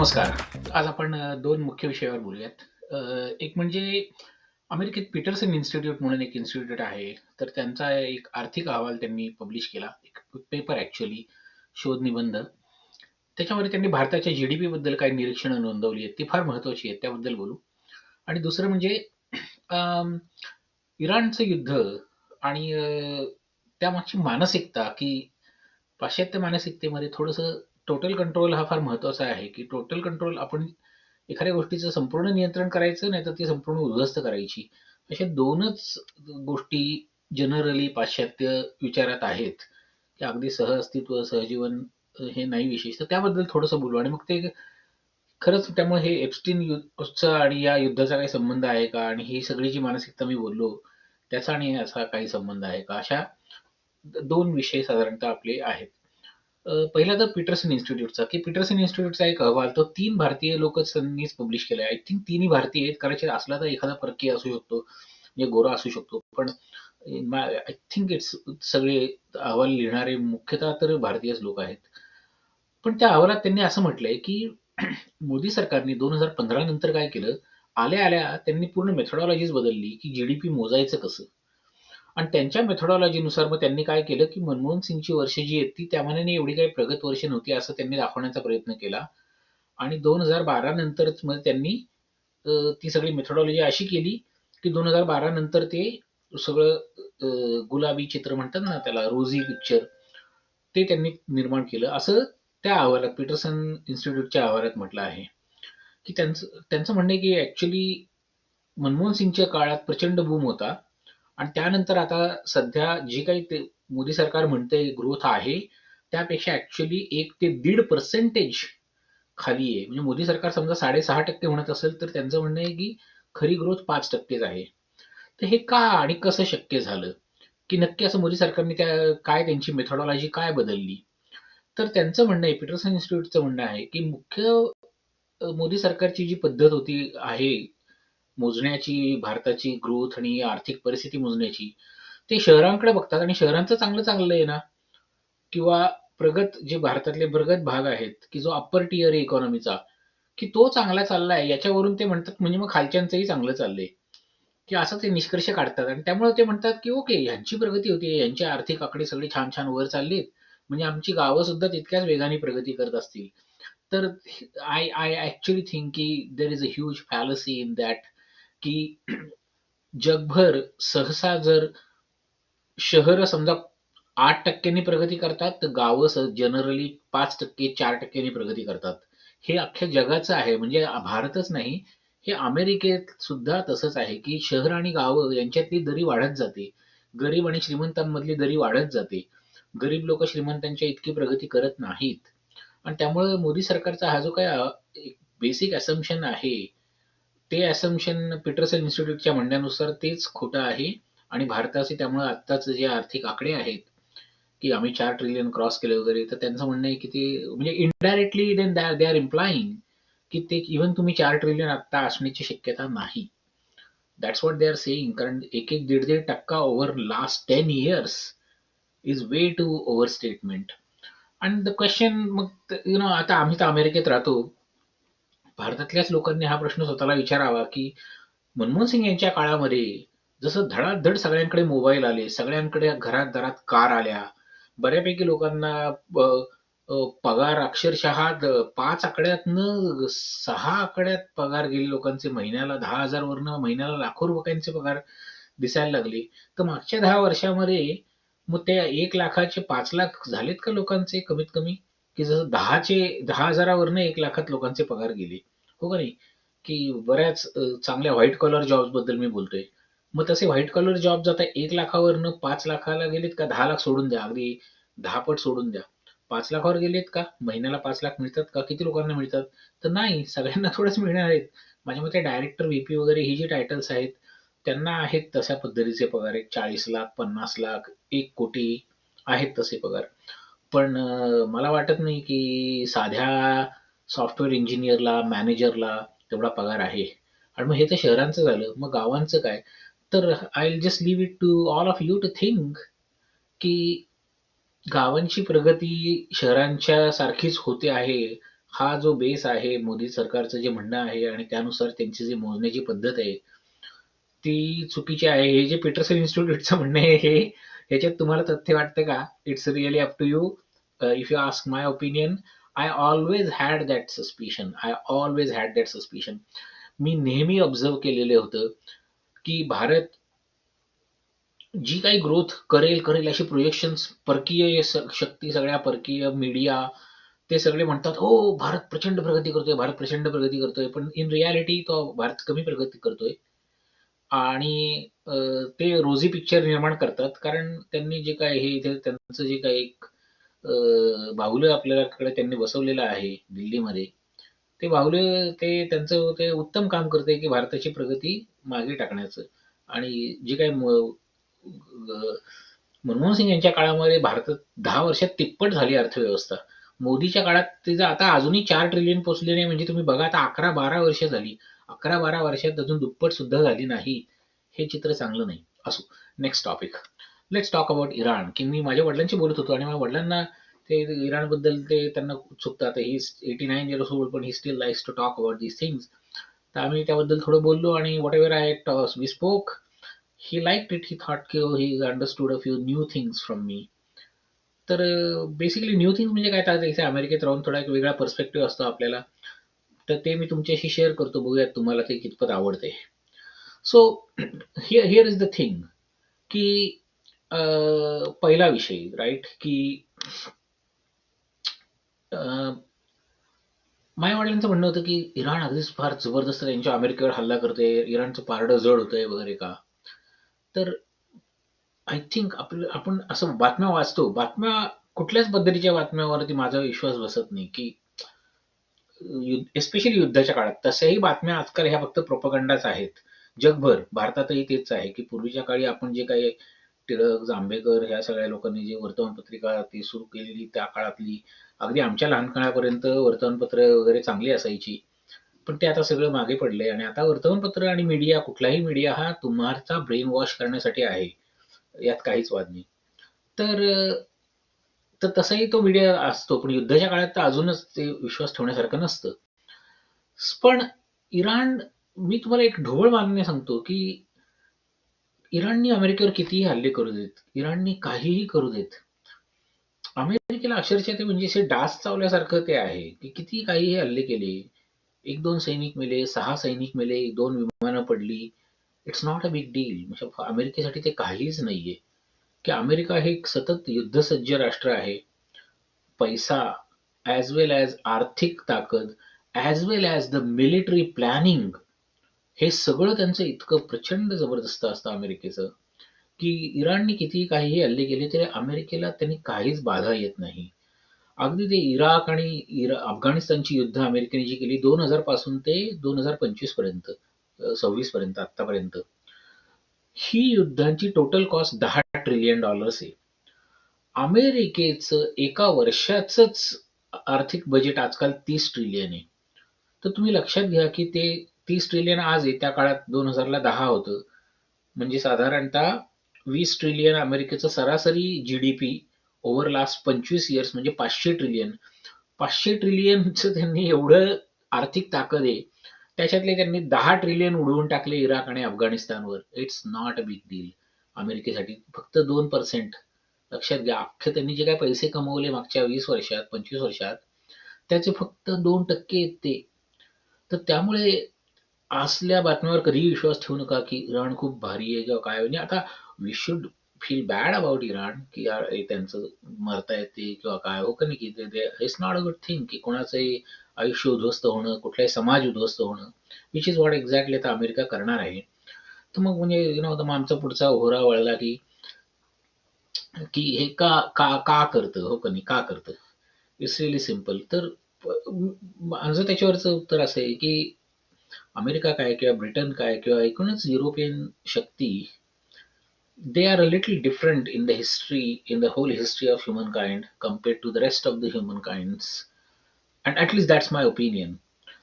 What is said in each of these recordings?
नमस्कार. आज आपण दोन मुख्य विषयावर बोलूयात. एक म्हणजे अमेरिकेत पीटरसन इन्स्टिट्यूट म्हणून एक इन्स्टिट्यूट आहे. तर त्यांचा एक आर्थिक अहवाल त्यांनी पब्लिश केला. एक पेपर ॲक्चुअली शोध निबंध. त्याच्यामध्ये त्यांनी भारताच्या जी-डी-पी बद्दल काही निरीक्षणं नोंदवली आहेत. ती फार महत्त्वाची आहेत. त्याबद्दल बोलू. आणि दुसरं म्हणजे अं, इराणचं युद्ध आणि त्यामागची मानसिकता, की पाश्चात्य मानसिकतेमध्ये थोडंसं टोटल कंट्रोल हा फार महत्त्वाचा आहे, की टोटल कंट्रोल आपण एखाद्या गोष्टीचं संपूर्ण नियंत्रण करायचं, नाहीतर ती संपूर्ण उद्ध्वस्त करायची. अशा 2च गोष्टी जनरली पाश्चात्य विचारात आहेत, की अगदी सहअस्तित्व, सहजीवन हे नाही विशेष. तर त्याबद्दल थोडंसं बोलू आणि मग ते खरंच त्यामुळे हे एप्स्टीन युद्धचा आणि या युद्धाचा काही संबंध आहे का? आणि ही सगळी जी मानसिकता मी बोललो, त्याचा आणि याचा काही संबंध आहे का? अशा 2 विषय साधारणतः आपले आहेत. पहिला तर पीटरसन इन्स्टिट्यूटचा, की पीटरसन इन्स्टिट्यूटचा एक अहवाल तो 3 भारतीय लोकांनीच पब्लिश केलाय. आय थिंक तिन्ही भारतीय आहेत. कदाचित असला तर एखादा परकीय असू शकतो, म्हणजे गोरा असू शकतो. पण आय थिंक इट्स सगळे अहवाल लिहिणारे मुख्यतः तर भारतीयच लोक आहेत. पण त्या अहवालात त्यांनी असं म्हटलंय, की मोदी सरकारने 2015 नंतर काय केलं, आल्या-आल्या त्यांनी पूर्ण मेथोडॉलॉजीच बदलली, की जी मोजायचं कसं? आणि त्यांच्या मेथोडॉलॉजीनुसार मग त्यांनी काय केलं, की मनमोहन सिंगची वर्ष जी आहेत, ती त्या मानाने एवढी काही प्रगत वर्ष नव्हती, असं त्यांनी दाखवण्याचा प्रयत्न केला. आणि 2012 नंतरच मग त्यांनी ती सगळी मेथोडॉलॉजी अशी केली, की 2012 नंतर ते सगळं गुलाबी चित्र म्हणतात ना त्याला, रोझी पिक्चर, ते त्यांनी निर्माण केलं. असं त्या अहवालात, पीटरसन इन्स्टिट्यूटच्या अहवालात म्हटलं आहे, की त्यांचं त्यांचं म्हणणं आहे, की ॲक्चुअली मनमोहन सिंगच्या काळात प्रचंड बूम होता आणि त्यानंतर आता सध्या जे काही ते मोदी सरकार म्हणतंय ग्रोथ आहे, त्यापेक्षा ॲक्चुअली 1 ते 1.5% खाली आहे. म्हणजे मोदी सरकार समजा 6.5% म्हणत असेल, तर त्यांचं म्हणणं आहे, की खरी ग्रोथ 5%च आहे. तर हे का आणि कसं शक्य झालं? की नक्की असं मोदी सरकारने काय त्यांची मेथोडॉलॉजी काय बदलली? तर त्यांचं म्हणणं आहे, पीटरसन इन्स्टिट्यूटचं म्हणणं आहे, की मुख्य मोदी सरकारची जी पद्धत आहे मोजण्याची, भारताची ग्रोथ आणि आर्थिक परिस्थिती मोजण्याची, ते शहरांकडे बघतात आणि शहरांचं चांगलं चाललंय ना, किंवा जे भारतातले प्रगत भाग आहेत, की जो अप्पर टियर आहे इकॉनॉमीचा, की तो चांगला चाललाय याच्यावरून ते म्हणतात, म्हणजे मग खालच्यांचंही चांगलं चाललंय, की असं ते निष्कर्ष काढतात. आणि त्यामुळे ते म्हणतात, की ओके, ह्यांची प्रगती होतीये, यांचे आर्थिक आकडे सगळे छान-छान वर चाललेत, म्हणजे आमची गावं सुद्धा तितक्याच वेगाने प्रगती करत असतील. तर आय ॲक्चुअली थिंक की there is a huge fallacy in that, की जगभर सहसा जर शहरं समजा 8% नी प्रगती करतात, तर गावं जनरली 5%, 4% नी प्रगती करतात. हे अख्ख्या जगाचं आहे. म्हणजे भारतच नाही, हे अमेरिकेत सुद्धा तसंच आहे, की शहर आणि गावं यांच्यातली दरी वाढत जाते. गरीब आणि श्रीमंतांमधली दरी वाढत जाते. गरीब लोकं श्रीमंतांच्या इतकी प्रगती करत नाहीत. आणि त्यामुळे मोदी सरकारचा हा जो काही एक बेसिक असम्पशन आहे, ते असम्पशन पीटरसन इन्स्टिट्यूटच्या म्हणण्यानुसार तेच खोटं आहे. आणि भारताचे त्यामुळे आत्ताचे जे आर्थिक आकडे आहेत, की आम्ही 4 ट्रिलियन क्रॉस केले वगैरे, तर त्यांचं म्हणणं आहे, की ते म्हणजे इनडायरेक्टली देन दे आर इम्प्लायिंग, की ते इव्हन तुम्ही 4 ट्रिलियन आत्ता असण्याची शक्यता नाही. That's what they are saying. कारण 1-1, 1.5% over last 10 years is way too over statement. आणि द क्वेश्चन मग आता आम्ही तर अमेरिकेत राहतो. भारतातल्याच लोकांनी हा प्रश्न स्वतःला विचारावा, की मनमोहन सिंग यांच्या काळामध्ये जसं धडाधड सगळ्यांकडे मोबाईल आले, सगळ्यांकडे घरात-दारात कार आल्या, बऱ्यापैकी लोकांना अ, अ, पगार अक्षरशः 5 आकड्यातनं 6 आकड्यात पगार गेले लोकांचे महिन्याला. 10,000 वरनं महिन्याला लाखो रुपयांचे पगार दिसायला लागले. तर मागच्या 10 वर्षामध्ये मग ते 1,00,000चे 5,00,000 झालेत का लोकांचे कमीत कमी? की जसं 10,000 वरनं 1,00,000त लोकांचे पगार गेले. हो का नाही? की बऱ्याच चांगल्या व्हाईट कॉलर जॉब्सबद्दल मी बोलतोय. मग तसे व्हाईट कॉलर जॉब्स आता 1,00,000 वरनं 5,00,000ला गेलेत का 10,00,000 सोडून द्या. अगदी 10 पट सोडून द्या. 5,00,000 वर गेलेत का? महिन्याला 5,00,000 मिळतात का? किती लोकांना मिळतात? तर नाही, सगळ्यांना थोडेच मिळणार आहेत. माझ्या मते डायरेक्टर, व्ही वगैरे ही जी टायटल्स आहेत, त्यांना आहेत तशा पद्धतीचे पगार आहेत. 40,00,000, 50,00,000, 1,00,00,000 आहेत तसे पगार. पण मला वाटत नाही की साध्या सॉफ्टवेअर इंजिनिअरला, मॅनेजरला तेवढा पगार आहे. आणि मग हे तर शहरांचं झालं. मग गावांचं काय? तर I will just leave it to all of you to think, की गावांची प्रगती शहरांच्या सारखीच होते आहे, हा जो बेस आहे, मोदी सरकारचं जे म्हणणं आहे आणि त्यानुसार त्यांची जी मोजण्याची पद्धत आहे, ती चुकीची आहे. हे जे पीटरसन इन्स्टिट्यूटचं म्हणणं आहे, हे ह्याच्यात तुम्हाला तथ्य वाटतं का? It's really up to you. If you ask my opinion, I always had that suspicion. I always had that suspicion. मी नेहमी ऑब्झर्व्ह केलेलं होतं, की भारत जी काही ग्रोथ करेल, करेल अशी प्रोजेक्शन्स परकीय शक्ती, सगळ्या परकीय मीडिया ते सगळे म्हणतात, "हो, भारत प्रचंड प्रगती करतोय, भारत प्रचंड प्रगती करतोय." पण इन रिॲलिटी तो भारत कमी प्रगती करतोय. आणि ते रोझी पिक्चर निर्माण करतात. कारण त्यांनी जे काही हे इथे त्यांचं जे काही एक बाहुलं आपल्याकडे त्यांनी बसवलेलं आहे दिल्लीमध्ये, ते बाहुलं ते त्यांचं ते उत्तम काम करतंय, की भारताची प्रगती मागे टाकण्याचं. आणि जे काही अ, मनमोहन सिंग यांच्या काळामध्ये भारतात 10 वर्षात तिप्पट झाली अर्थव्यवस्था. मोदीच्या काळात तिचं आता अजूनही 4 ट्रिलियन पोहोचले नाही म्हणजे तुम्ही बघा आता 11-12 वर्ष झाली. 11-12 वर्षात अजून दुप्पट सुद्धा झाली नाही. हे चित्र चांगलं नाही. असो. Next topic. Let's talk about Iran, की मी माझ्या वडिलांशी बोलत होतो आणि माझ्या वडिलांना ते इराणबद्दल ते त्यांना उत्सुकता. आता ही इज 89 इयर्स ओल्ड पण he still likes to talk about these things. तर आम्ही त्याबद्दल थोडं बोललो आणि whatever we spoke, he liked it. He thought की he understood a few new things from me. तर बेसिकली न्यू थिंग्स म्हणजे काय, तर इथे अमेरिकेत राहून थोडा एक वेगळा पर्स्पेक्टिव्ह असतो आपल्याला. तर ते मी तुमच्याशी शेअर करतो. बघूयात तुम्हाला ते कितपत आवडते. So here is the thing, की पहिला विषय राईट, की माझ्या वडिलांचं म्हणणं होतं, की इराण आधीच फार जबरदस्त त्यांच्या अमेरिकेवर हल्ला करते, इराणचं पारडं जड होतंय वगैरे का. तर आय थिंक आपण असं बातम्या वाचतो. बातम्या कुठल्याच पद्धतीच्या बातम्यावरती माझा विश्वास बसत नाही, की एस्पेशली युद्धाच्या काळात. तशाही बातम्या आजकाल ह्या फक्त प्रोपगंडाच आहेत. जगभर, भारतातही तेच आहे, की पूर्वीच्या काळी आपण जे काही टिळक, जांभेकर ह्या सगळ्या लोकांनी जी वर्तमानपत्रिका ती सुरू केलेली त्या काळातली, अगदी आमच्या लहानपणापर्यंत वर्तमानपत्र वगैरे चांगली असायची. पण ते आता सगळं मागे पडलंय आणि आता वर्तमानपत्र आणि मीडिया, कुठलाही मीडिया हा तुम्हाचा ब्रेन वॉश करण्यासाठी आहे. यात काहीच वाद नाही. तर तर तसाही तो मीडिया असतो. पण युद्धाच्या काळात तर अजूनच ते विश्वास ठेवण्यासारखं नसतं. पण इराण, मी तुम्हाला एक ढोबळ मान्य सांगतो, की इराणनी अमेरिकेवर कितीही हल्ले करू देत, इराणनी काहीही करू देत, अमेरिकेला अक्षरशः ते म्हणजे असे डास चावल्यासारखं ते आहे, की किती काहीही हल्ले केले. 1-2 सैनिक मेले, 6 सैनिक मेले, 2 विमानं पडली. It's not a big deal. म्हणजे अमेरिकेसाठी ते काहीच नाहीये, की अमेरिका हे एक सतत युद्धसज्ज राष्ट्र आहे. पैसा, ॲज वेल ॲज आर्थिक ताकद, as well as the military planning, हे सगळं त्यांचं इतकं प्रचंड जबरदस्त असतं अमेरिकेचं, की इराणने कितीही काहीही हल्ले केले तरी अमेरिकेला त्यांनी काहीच बाधा येत नाही. अगदी ते इराक आणि अफगाणिस्तानची युद्ध अमेरिकेने जी केली 2000 पासून ते 2025 पर्यंत, 26 पर्यंत, आतापर्यंत, ही युद्धांची टोटल कॉस्ट $10 ट्रिलियन आहे. अमेरिकेचं एका वर्षाचंच आर्थिक बजेट आजकाल 30 ट्रिलियन आहे. तर तुम्ही लक्षात घ्या, की ते 30 ट्रिलियन आज आहे, त्या काळात 2000ला 10 होतं. म्हणजे साधारणतः 20 ट्रिलियन अमेरिकेचं सरासरी जीडीपी ओव्हर लास्ट 25 इयर्स म्हणजे 500 ट्रिलियन. 500 ट्रिलियनचं त्यांनी एवढं आर्थिक ताकद आहे. त्याच्यातले त्यांनी 10 ट्रिलियन उडवून टाकले इराक आणि अफगाणिस्तानवर. It's not a big deal अमेरिकेसाठी. फक्त 2%. लक्षात घ्या, अख्खे त्यांनी जे काही पैसे कमवले मागच्या 20 वर्षात, 25 वर्षात, त्याचे फक्त 2% आहेत ते. तर त्यामुळे असल्या बातम्यावर कधीही विश्वास ठेवू नका, की इराण खूप भारी आहे किंवा काय. म्हणजे आता we should feel bad about Iran, की यार हे त्यांचं मरतायत ते किंवा काय. हो का नाही, की it's not a good thing, की कोणाचंही आयुष्य उद्ध्वस्त होणं, कुठलाही समाज उद्ध्वस्त होणं, विच इज व्हॉट एक्झॅक्टली आता अमेरिका करणार आहे. तर मग म्हणजे मग आमचा पुढचा होरा वळला, की हे का का का करतं, हो का नाही, का करतं. It's really simple. तर माझं त्याच्यावरचं उत्तर असं आहे, की अमेरिका काय किंवा ब्रिटन काय किंवा एकूणच European Shakti, they are a little different in the history, in the whole history of humankind compared to the rest of the humankinds. And at least that's my opinion.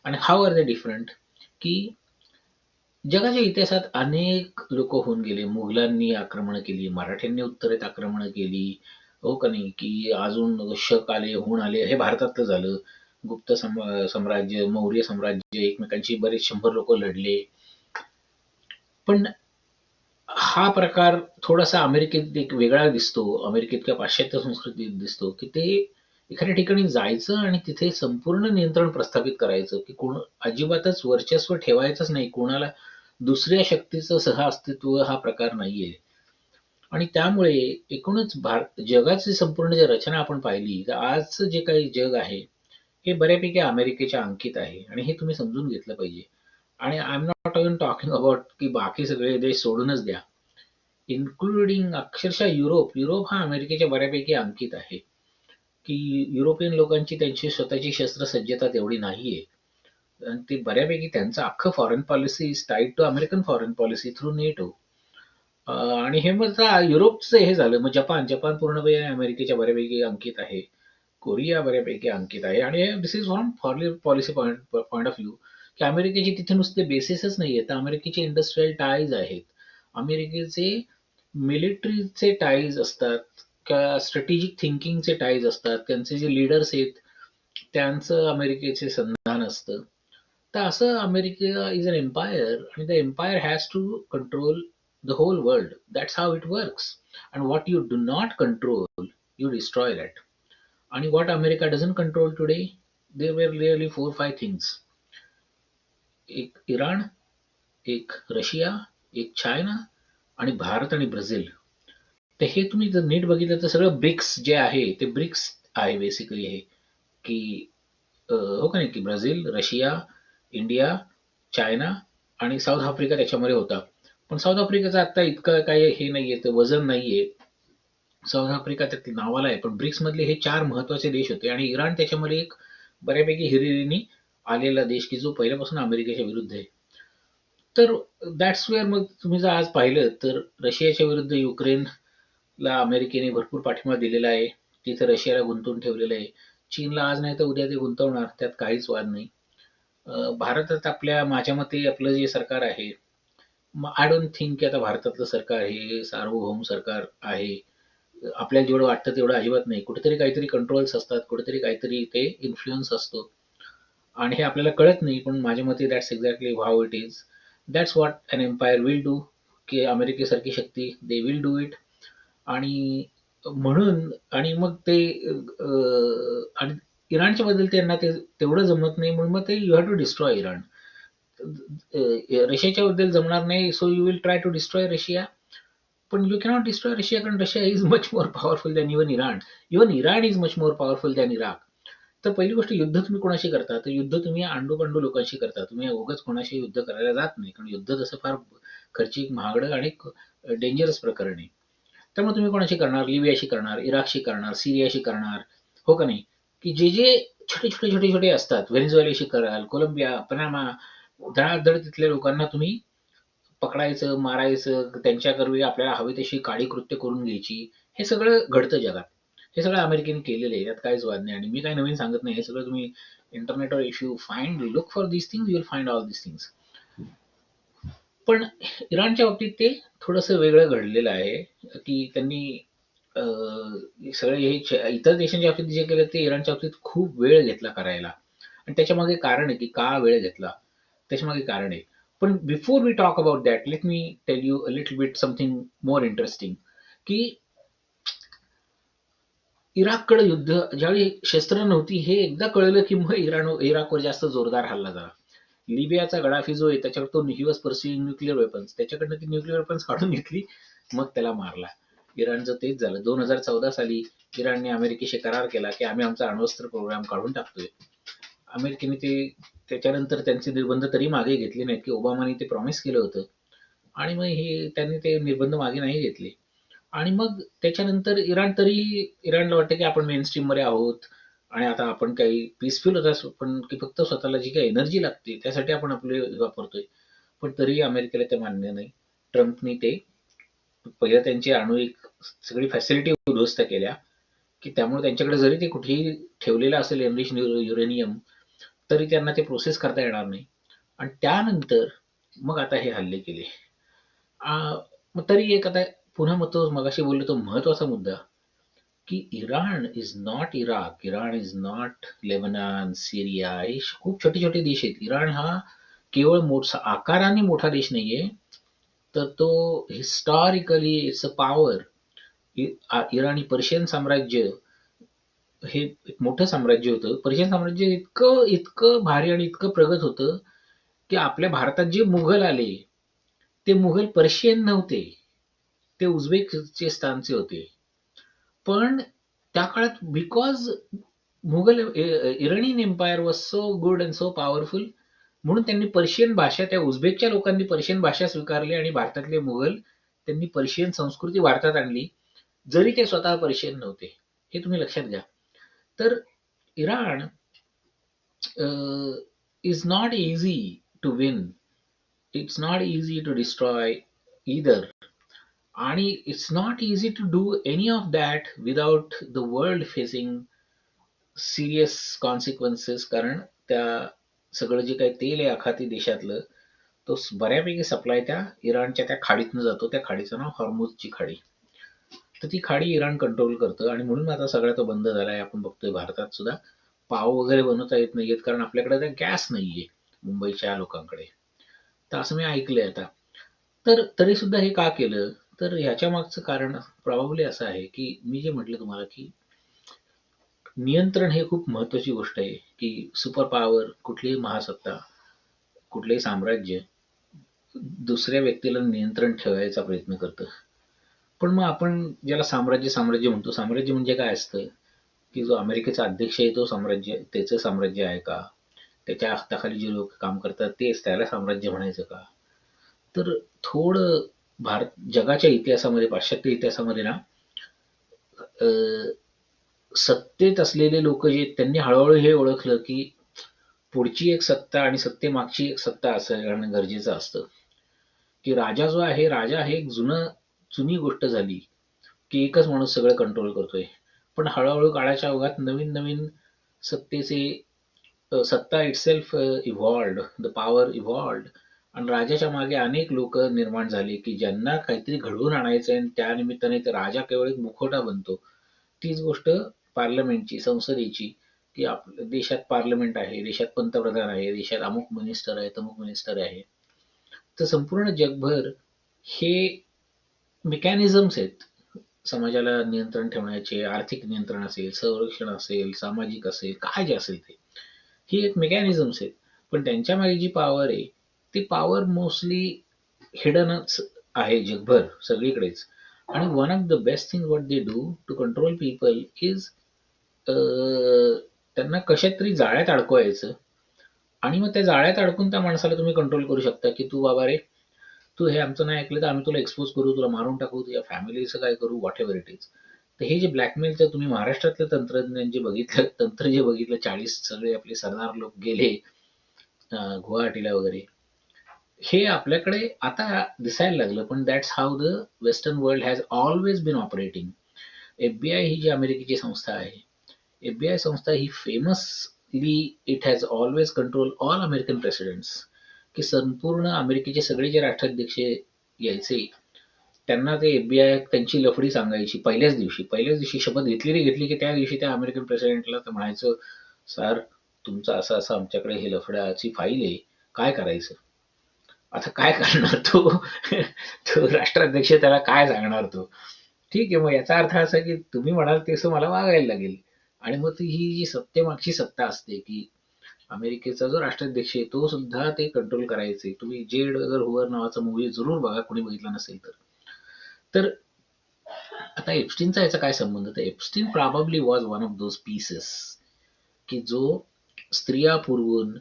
And how are they different? की जगाच्या इतिहासात अनेक लोक होऊन गेले. मुघलांनी आक्रमण केली, मराठ्यांनी उत्तरेत आक्रमण केली, हो का नाही, की अजून शक आले, होऊन आले, हे भारतातलं झालं. गुप्त साम्राज्य, मौर्य साम्राज्य एकमेकांशी बरेच 100 लोक लढले. पण हा प्रकार थोडासा अमेरिकेत एक वेगळा दिसतो. अमेरिकेत किंवा पाश्चात्य संस्कृतीत दिसतो, की ते एखाद्या ठिकाणी जायचं आणि तिथे संपूर्ण नियंत्रण प्रस्थापित करायचं, की कोण अजिबातच वर्चस्व ठेवायचंच नाही. कोणाला दुसऱ्या शक्तीचं सहअस्तित्व हा प्रकार नाहीये. आणि त्यामुळे एकूणच जगाची संपूर्ण जी रचना आपण पाहिली, तर आजचं जे काही जग आहे, हे बऱ्यापैकी अमेरिकेच्या अंकित आहे आणि हे तुम्ही समजून घेतलं पाहिजे. आणि I am not even talking about की बाकी सगळे देश सोडूनच द्या. इन्क्लुडिंग अक्षरशः युरोप. युरोप हा अमेरिकेच्या बऱ्यापैकी अंकित आहे, की युरोपियन लोकांची त्यांची स्वतःची शस्त्रसज्जता तेवढी नाहीये. आणि ते बऱ्यापैकी त्यांचं अख्खं foreign policy is tied to American foreign policy through NATO. आणि हे मग युरोपचं हे झालं. मग जपान पूर्णपणे अमेरिकेच्या बऱ्यापैकी अंकित आहे. कोरिया बऱ्यापैकी अंकित आहे आणि this is from foreign policy point of view, की अमेरिकेची तिथे नुसते बेसिसच नाहीये, तर अमेरिकेचे इंडस्ट्रियल टाईज आहेत. अमेरिकेचे मिलिटरीचे टाईज असतात, किंवा स्ट्रॅटेजिक थिंकिंगचे टाईज असतात. त्यांचे जे लीडर्स आहेत, त्यांचं अमेरिकेचे संधान असतं. तर असं अमेरिका इज अन एम्पायर आणि the empire has to control the whole world. That's how it works. And what you do not control, you destroy that. And what America doesn't control today, there were really 4 5 things. एक Iran, एक Russia, एक China आणि भारत आणि Brazil. तर हे तुम्ही जर नीट बघितलं तर सगळं ब्रिक्स जे आहे ते ब्रिक्स आहे बेसिकली. हे की हो का नाही, की ब्राझील, रशिया, इंडिया, चायना आणि साऊथ आफ्रिका त्याच्यामध्ये होता. पण साऊथ आफ्रिकेचं आता इतकं काही हे नाहीये, तर वजन नाहीये. साऊथ आफ्रिका त्यातली नावाला आहे, पण ब्रिक्स मधले हे 4 महत्वाचे देश होते आणि इराण त्याच्यामध्ये एक बऱ्यापैकी हिरिरीने आलेला देश, की जो पहिल्यापासून अमेरिकेच्या विरुद्ध आहे. तर दॅट्स वेअर मग तुम्ही जर आज पाहिलं तर रशियाच्या विरुद्ध युक्रेनला अमेरिकेने भरपूर पाठिंबा दिलेला आहे. तिथे रशियाला गुंतवून ठेवलेलं आहे. चीनला आज नाही तर उद्या ते गुंतवणार, त्यात काहीच वाद नाही. भारतात माझ्या मते आपलं जे सरकार आहे, आय डोंट थिंक की आता भारतातलं सरकार हे सार्वभौम सरकार आहे. आपल्याला जेवढं वाटतं तेवढं अजिबात नाही. कुठेतरी काहीतरी कंट्रोल्स असतात, कुठेतरी काहीतरी ते इन्फ्लुअन्स असतो आणि हे आपल्याला कळत नाही. पण माझ्या मते that's exactly how it is. That's what an empire will do, की अमेरिकेसारखी शक्ती दे विल डू इट. आणि म्हणून आणि मग ते आणि इराणच्या बद्दल त्यांना ते तेवढं जमत नाही, म्हणून मग ते you have to destroy Iran. रशियाच्या बद्दल जमणार नाही, so you will try to destroy Russia. पण यू कॅनॉट डिस्ट्रॉय रशिया, कारण Russia is much more powerful than even Iran. Even Iran is much more powerful than Iraq. तर पहिली गोष्ट, युद्ध तुम्ही कोणाशी करता, तर युद्ध तुम्ही आंडू लोकांशी करता. तुम्ही उगाच कोणाशी युद्ध करायला जात नाही, कारण युद्ध तसं फार खर्चिक, महागडं आणि डेंजरस प्रकरण आहे. त्यामुळे तुम्ही कोणाशी करणार, लिबियाशी करणार, इराकशी करणार, सिरियाशी करणार, हो का नाही, की जे जे छोटे छोटे असतात, व्हेनेझुएलाशी कराल, कोलंबिया, पनामा, धडाधड तिथल्या लोकांना तुम्ही पकडायचं, मारायचं, त्यांच्याकरवी आपल्याला हवी तशी काळी कृत्य करून घ्यायची. हे सगळं घडतं जगात. हे सगळं अमेरिकेने केलेलं आहे, यात काहीच वाद नाही. आणि मी काही नवीन सांगत नाही. हे सगळं तुम्ही इंटरनेटवर, if you find look for this things, you will find all this things. पण इराणच्या बाबतीत ते थोडंसं वेगळं घडलेलं आहे, की त्यांनी सगळे हे इतर देशांच्या बाबतीत जे केलं ते इराणच्या बाबतीत खूप वेळ घेतला करायला. आणि त्याच्यामागे कारण आहे, की का वेळ घेतला. त्याच्यामागे कारण आहे. पण before we talk about that, let me tell you a little bit something more interesting, की इराककडे युद्ध ज्यावेळी शस्त्र नव्हती हे एकदा कळलं, की मग इराकवर जास्त जोरदार हल्ला झाला. लिबियाचा गडाफी जो आहे त्याच्यावर तो ही वॉज परस्युइंग न्यूक्लिअर वेपन्स, त्याच्याकडनं ती न्यूक्लिअर वेपन्स काढून घेतली, मग त्याला मारला. इराणचं तेच झालं. 2014 साली इराणने अमेरिकेशी करार केला, की आम्ही आमचा अण्वस्त्र प्रोग्राम काढून टाकतोय. अमेरिकेने ते त्याच्यानंतर त्यांचे निर्बंध तरी मागे घेतले नाहीत, की ओबामाने ते प्रॉमिस केलं होतं. आणि मग त्यांनी ते निर्बंध मागे नाही घेतले. आणि मग त्याच्यानंतर इराणला वाटतं, की आपण मेन स्ट्रीममध्ये आहोत आणि आता आपण काही पीसफुल होत, पण की फक्त स्वतःला जी काही एनर्जी लागते त्यासाठी आपण आपले वापरतोय. पण तरीही अमेरिकेला ते मान्य नाही. ट्रम्पनी ते पहिलं त्यांची आण्विक सगळी फॅसिलिटी उद्ध्वस्त केल्या, की त्यामुळे त्यांच्याकडे जरी ते कुठेही ठेवलेलं असेल एनरिच युरेनियम, तरी त्यांना ते प्रोसेस करता येणार नाही. आणि त्यानंतर मग आता हे हल्ले केले. मग तरी एक आता पुन्हा मग तो मगाशी बोललो तो महत्वाचा मुद्दा, की Iran is not Iraq, Iran is not Lebanon, Syria, हे खूप छोटे छोटे देश आहेत. इराण हा केवळ आकाराने मोठा देश नाहीये, तर तो historically it's a power. Irani Persian साम्राज्य हे एक मोठं साम्राज्य होतं. पर्शियन साम्राज्य इतकं इतकं भारी आणि इतकं प्रगत होतं की आपल्या भारतात जे मुघल आले ते मुघल पर्शियन नव्हते, ते उझबेकिस्तानचे होते. पण त्या काळात because Iranian empire was so good and so powerful, म्हणून त्यांनी पर्शियन भाषा, त्या उझबेकच्या लोकांनी पर्शियन भाषा स्वीकारली आणि भारतातले मुघल त्यांनी पर्शियन संस्कृती भारतात आणली, जरी ते स्वतः पर्शियन नव्हते. हे तुम्ही लक्षात घ्या. तर Iran is not easy to win, it's not easy to destroy either. आणि it's not easy to do any of that without the world facing serious consequences. कारण त्या सगळं जे काही तेल आहे आखाती देशातलं, तो बऱ्यापैकी सप्लाय त्या इराणच्या त्या खाडीतनं जातो. त्या खाडीचं नाव हॉर्मुझची खाडी. तर ती खाडी इराण कंट्रोल करतं आणि म्हणून आता सगळा तो बंद झालाय. आपण बघतोय भारतात सुद्धा पाव वगैरे बनवता येत नाहीयेत, कारण आपल्याकडे त्या गॅस नाहीये मुंबईच्या लोकांकडे. तर असं मी ऐकलंय आता. तर तरी सुद्धा हे का केलं? तर ह्याच्या मागचं कारण प्रॉब्ली असं आहे की मी जे म्हटलं तुम्हाला की नियंत्रण हे खूप महत्वाची गोष्ट आहे. की सुपर पॉवर, कुठलीही महासत्ता, कुठलंही साम्राज्य दुसऱ्या व्यक्तीला नियंत्रण ठेवायचा प्रयत्न करतं. पण मग आपण ज्याला साम्राज्य साम्राज्य म्हणतो, साम्राज्य म्हणजे काय असतं? की जो अमेरिकेचा अध्यक्ष आहे तो साम्राज्य, त्याचं साम्राज्य आहे का? त्याच्या हाताखाली जे लोक काम करतात तेच त्याला साम्राज्य म्हणायचं का? तर थोडं जगाच्या इतिहासामध्ये, पाश्चात्य इतिहासामध्ये ना, सत्तेत असलेले लोक जे त्यांनी हळूहळू हे ओळखलं की पुढची एक सत्ता आणि सत्तेमागची एक सत्ता असणं गरजेचं असतं. की राजा जो आहे, राजा हे एक जुनी गोष्ट झाली की एकच माणूस सगळं कंट्रोल करतोय. पण हळूहळू काळाच्या ओघात नवीन नवीन सत्तेचे सत्ता इटसेल्फ इव्हॉल्व्ड, द पॉवर इव्हॉल्व्ड, आणि राजाच्या मागे अनेक लोक निर्माण झाले की ज्यांना काहीतरी घडवून आणायचं आहे, आणि त्या निमित्ताने ते राजा केवळ एक मुखवटा बनतो. तीच गोष्ट पार्लमेंटची, संसदेची, की आपल्या देशात पार्लमेंट आहे, देशात पंतप्रधान आहे, देशात अमुक मिनिस्टर आहे, तमुक मिनिस्टर आहे. तर संपूर्ण जगभर हे मेकॅनिझम्स आहेत समाजाला नियंत्रण ठेवण्याचे. आर्थिक नियंत्रण असेल, संरक्षण असेल, सामाजिक असेल, काय जे असेल ते, ही एक मेकॅनिझम्स आहेत. पण त्यांच्या मागे जी पॉवर आहे ती पॉवर मोस्टली हिडनच आहे जगभर सगळीकडेच. आणि one of the best thing what they do to control people is त्यांना कशात तरी जाळ्यात अडकवायचं, आणि मग त्या जाळ्यात अडकून त्या माणसाला तुम्ही कंट्रोल करू शकता की तू बाबा रे, तू हे आमचं नाही ऐकलं तर आम्ही तुला एक्सपोज करू, तुला मारून टाकू, तुझ्या फॅमिलीचं काय करू, व्हॉट एव्हर इट इज. तर हे जे ब्लॅकमेलचं तुम्ही महाराष्ट्रातलं तंत्रज्ञान जे बघितलं, तंत्र जे बघितलं, 40 सगळे आपले सरदार लोक गेले गुवाहाटीला वगैरे, हे आपल्याकडे आता दिसायला लागलं. पण that's how the western world has always been operating. FBI ही जी अमेरिकेची संस्था आहे, एफबीआय संस्था ही famously it has always control all American presidents. की संपूर्ण अमेरिकेचे सगळे जे राष्ट्राध्यक्ष यायचे त्यांना ते एफबीआय त्यांची लफडी सांगायची पहिल्याच दिवशी शपथ घेतली रे घेतली की त्या दिवशी त्या अमेरिकन प्रेसिडेंटला तर म्हणायचं, सर तुमचं असं असं आमच्याकडे हे लफड्याची फाईल आहे, काय करायचं? आता काय करणार तो? तो राष्ट्राध्यक्ष, त्याला काय सांगणार तो? ठीक आहे, मग याचा अर्थ असा की तुम्ही म्हणाल तसं मला वागायला लागेल. आणि मग ती ही जी सत्तेमागची सत्ता असते की अमेरिकेचा जो राष्ट्राध्यक्ष आहे तो सुद्धा ते कंट्रोल करायचे. तुम्ही जेड हुवर नावाचा मूवी जरूर बघा, कोणी बघितला नसेल तर. तर आता एप्स्टीनचा याचा काय संबंध? तर Epstein probably was one of those pieces की जो स्त्रिया पुरवून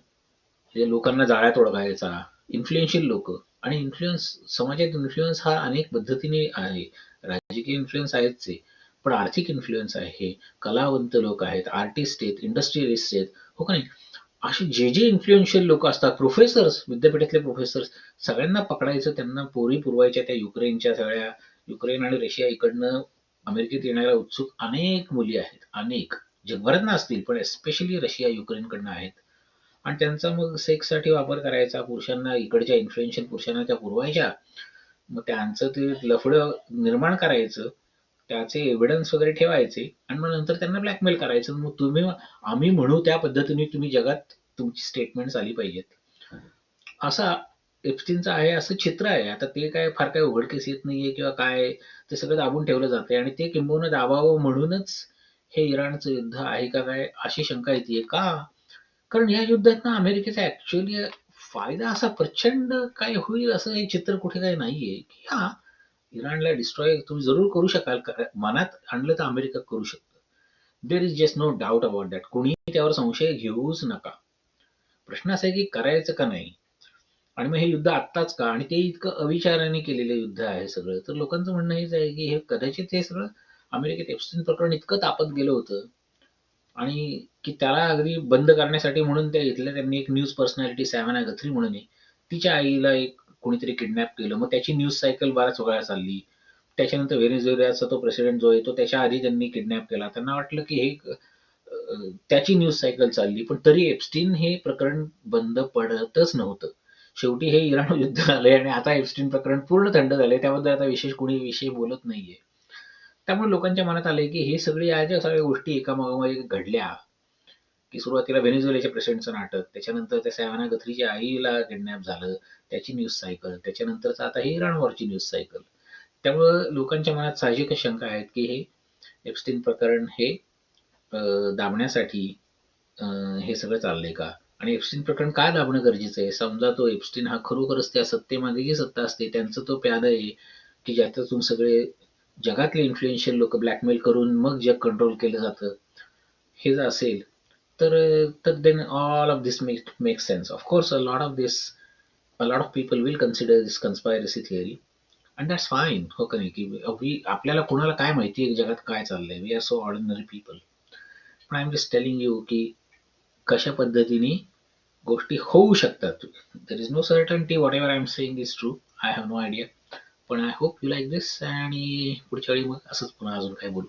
जे लोकांना जाळ्यात ओढायचा, इन्फ्लुएन्शियल लोक. आणि समाजात इन्फ्लुएन्स हा अनेक पद्धतीने आहे. राजकीय इन्फ्लुएन्स आहेच आहे, पण आर्थिक इन्फ्लुएन्स आहे, कलावंत लोक आहेत, आर्टिस्ट आहेत, इंडस्ट्रियलिस्ट आहेत, हो का नाही? असे जे जे इन्फ्लुएन्शियल लोक असतात, प्रोफेसर्स, विद्यापीठातले प्रोफेसर्स, सगळ्यांना पकडायचं, त्यांना पोरी पुरवायच्या. त्या युक्रेनच्या सगळ्या, युक्रेन आणि रशिया इकडनं अमेरिकेत येणाऱ्या उत्सुक अनेक मुली आहेत, अनेक, जगभरात ना असतील पण एस्पेशली रशिया युक्रेनकडनं आहेत. आणि त्यांचा मग सेक्ससाठी वापर करायचा, पुरुषांना, इकडच्या इन्फ्लुएन्शियल पुरुषांना त्या पुरवायच्या, मग त्यांचं ते लफडं निर्माण करायचं. त्याचे एव्हिडन्स वगैरे ठेवायचे आणि मग नंतर त्यांना ब्लॅकमेल करायचं. मग आम्ही म्हणू त्या पद्धतीने तुम्ही जगात तुमची स्टेटमेंट्स आली पाहिजेत. असा एप्स्टीनचं आहे, असं चित्र आहे. आता ते काय फार काय उघडकीस येत नाहीये किंवा काय, ते सगळं दाबून ठेवलं जातंय आणि ते किंबहुना दाबावं म्हणूनच हे इराणचं युद्ध आहे का काय अशी शंका येते. का? कारण या युद्धात ना अमेरिकेचा ऍक्च्युअली फायदा असा प्रचंड काय होईल असं हे चित्र कुठे काही नाहीये. की हा, इराणला डिस्ट्रॉय तुम्ही जरूर करू शकाल, मनात आणलं तर अमेरिका करू शकतं. There is just no doubt about that. कोणीही त्यावर संशय घेऊच नका. प्रश्न असा आहे की करायचं का नाही, आणि मग हे युद्ध आत्ताच का, आणि ते इतकं अविचाराने केलेलं युद्ध आहे सगळं. तर लोकांचं म्हणणं हेच आहे की हे कदाचित हे सगळं अमेरिकेत एप्स्टीन प्रकरण इतकं तापत गेलं होतं आणि की त्याला अगदी बंद करण्यासाठी म्हणून त्या इथल्या त्यांनी एक न्यूज पर्सनॅलिटी सॅव्हना गथ्री म्हणून आहे, तिच्या आईला एक कोणीतरी किडनॅप केलं. मग त्याची न्यूज सायकल बऱ्याच वेळा चालली. त्याच्यानंतर व्हेनेझुएलाचा तो प्रेसिडेंट जो आहे तो त्याच्या आधी त्यांनी किडनॅप केला. त्यांना वाटलं की हे त्याची न्यूज सायकल चालली, पण तरी एप्स्टीन हे प्रकरण बंद पडतच नव्हतं. शेवटी हे इराण युद्ध झालंय आणि आता एप्स्टीन प्रकरण पूर्ण थंड झालंय. त्याबद्दल आता विशेष कोणी विषय बोलत नाहीये. त्यामुळे लोकांच्या मनात आलंय की हे सगळे या ज्या सगळ्या गोष्टी एकामागोमाग एक घडल्या, की सुरुवातीला व्हेनेझुएलाच्या प्रेसिडेंटचं नाटक, त्याच्यानंतर त्या सॅव्हना गथ्रीच्या आईला किडनॅप झालं, त्याची न्यूज सायकल, त्याच्यानंतरच आता हे इराण वॉरची न्यूज सायकल. त्यामुळं लोकांच्या मनात साहजिकच शंका आहेत की हे एप्स्टीन प्रकरण हे दाबण्यासाठी हे सगळं चाललंय का? आणि एप्स्टीन प्रकरण का दाबणं गरजेचं आहे? समजा तो एप्स्टीन हा खरोखरच त्या सत्तेमागे जी सत्ता असते त्यांचं तो प्यादा आहे, की ज्याच्यातून सगळे जगातले इन्फ्लुएन्शियल लोक ब्लॅकमेल करून मग जग कंट्रोल केलं जातं, हे जर असेल तर तर then all of this make sense. Of course a lot of people will consider this conspiracy theory, and that's fine. हो का नाही? की आपल्याला कुणाला काय माहिती आहे जगात काय चाललंय? We are so ordinary people. पण I am just telling you की कशा पद्धतीने गोष्टी होऊ शकतात. There is no certainty whatever I am saying is true. I have no idea. पण I hope you like this, आणि पुढच्या वेळी मग असंच पुन्हा अजून काय बोलू.